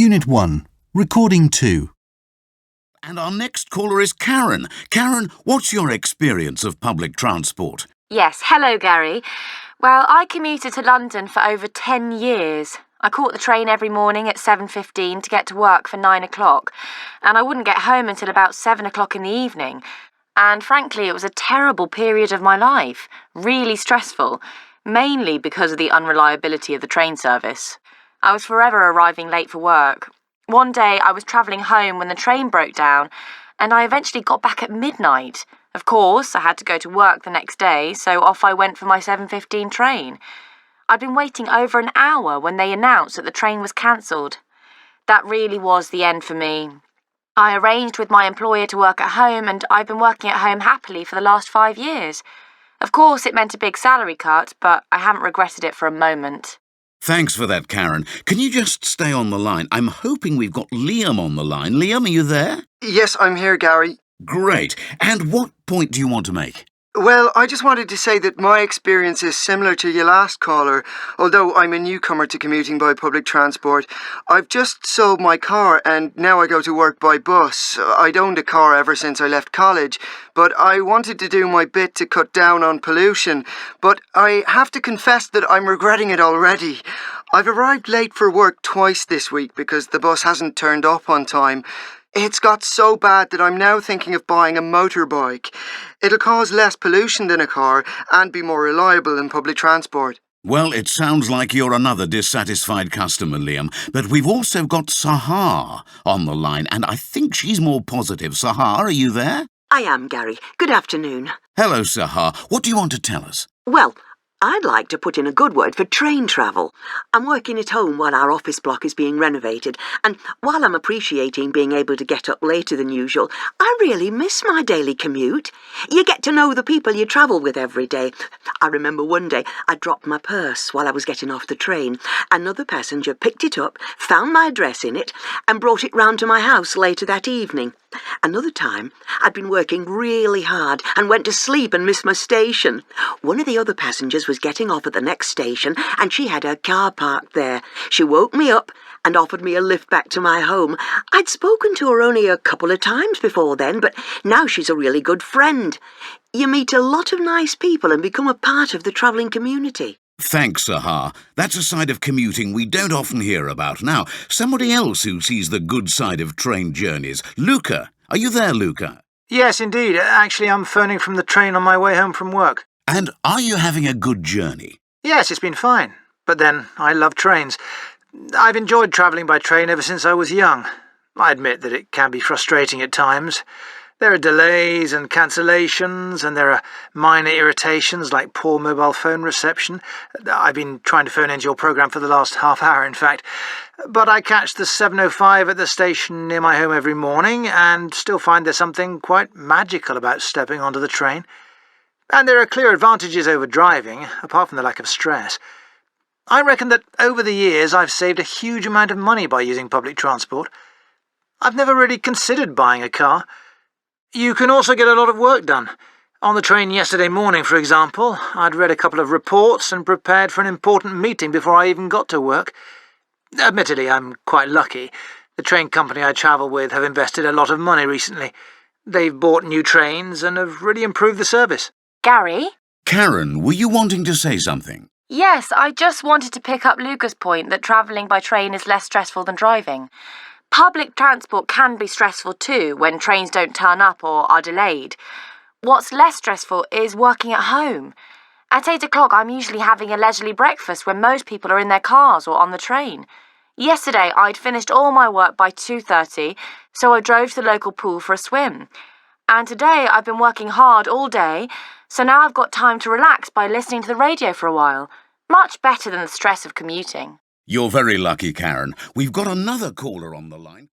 Unit 1, Recording 2. And our next caller is Karen. Karen, what's your experience of public transport? Yes, hello, Gary. Well, I commuted to London for over 10 years. I caught the train every morning at 7:15 to get to work for 9 o'clock, and I wouldn't get home until about 7 o'clock in the evening. And frankly, it was a terrible period of my life, really stressful, mainly because of the unreliability of the train service. I was forever arriving late for work. One day I was travelling home when the train broke down, and I eventually got back at midnight. Of course, I had to go to work the next day, so off I went for my 7:15 train. I'd been waiting over an hour when they announced that the train was cancelled. That really was the end for me. I arranged with my employer to work at home, and I've been working at home happily for the last 5 years. Of course, it meant a big salary cut, but I haven't regretted it for a moment. Thanks for that, Karen. Can you just stay on the line? I'm hoping we've got Liam on the line. Liam, are you there? Yes, I'm here, Gary. Great. And what point do you want to make? Well, I just wanted to say that my experience is similar to your last caller, although I'm a newcomer to commuting by public transport. I've just sold my car and now I go to work by bus. I'd owned a car ever since I left college, but I wanted to do my bit to cut down on pollution. But I have to confess that I'm regretting it already. I've arrived late for work twice this week because the bus hasn't turned up on time. It's got so bad that I'm now thinking of buying a motorbike. It'll cause less pollution than a car and be more reliable than public transport. Well, it sounds like you're another dissatisfied customer, Liam. But we've also got Sahar on the line, and I think she's more positive. Sahar, are you there? I am, Gary. Good afternoon. Hello, Sahar. What do you want to tell us? Well, I'd like to put in a good word for train travel. I'm working at home while our office block is being renovated, and while I'm appreciating being able to get up later than usual, I really miss my daily commute. You get to know the people you travel with every day. I remember one day I dropped my purse while I was getting off the train. Another passenger picked it up, found my address in it, and brought it round to my house later that evening. Another time, I'd been working really hard and went to sleep and missed my station. One of the other passengers was getting off at the next station and she had her car parked there. She woke me up and offered me a lift back to my home. I'd spoken to her only a couple of times before then, but now she's a really good friend. You meet a lot of nice people and become a part of the travelling community. Thanks, Sahar. That's a side of commuting we don't often hear about. Now, somebody else who sees the good side of train journeys. Luca. Are you there, Luca? Yes, indeed. Actually, I'm phoning from the train on my way home from work. And are you having a good journey? Yes, it's been fine. But then, I love trains. I've enjoyed travelling by train ever since I was young. I admit that it can be frustrating at times. There are delays and cancellations, and there are minor irritations like poor mobile phone reception. I've been trying to phone into your programme for the last half hour, in fact. But I catch the 7:05 at the station near my home every morning and still find there's something quite magical about stepping onto the train. And there are clear advantages over driving, apart from the lack of stress. I reckon that over the years I've saved a huge amount of money by using public transport. I've never really considered buying a car. You can also get a lot of work done. On the train yesterday morning, for example, I'd read a couple of reports and prepared for an important meeting before I even got to work. Admittedly, I'm quite lucky. The train company I travel with have invested a lot of money recently. They've bought new trains and have really improved the service. Gary? Karen, were you wanting to say something? Yes, I just wanted to pick up Luca's point that travelling by train is less stressful than driving. Public transport can be stressful too when trains don't turn up or are delayed. What's less stressful is working at home. At 8 o'clock, I'm usually having a leisurely breakfast when most people are in their cars or on the train. Yesterday, I'd finished all my work by 2:30, so I drove to the local pool for a swim. And today, I've been working hard all day, so now I've got time to relax by listening to the radio for a while. Much better than the stress of commuting. You're very lucky, Karen. We've got another caller on the line.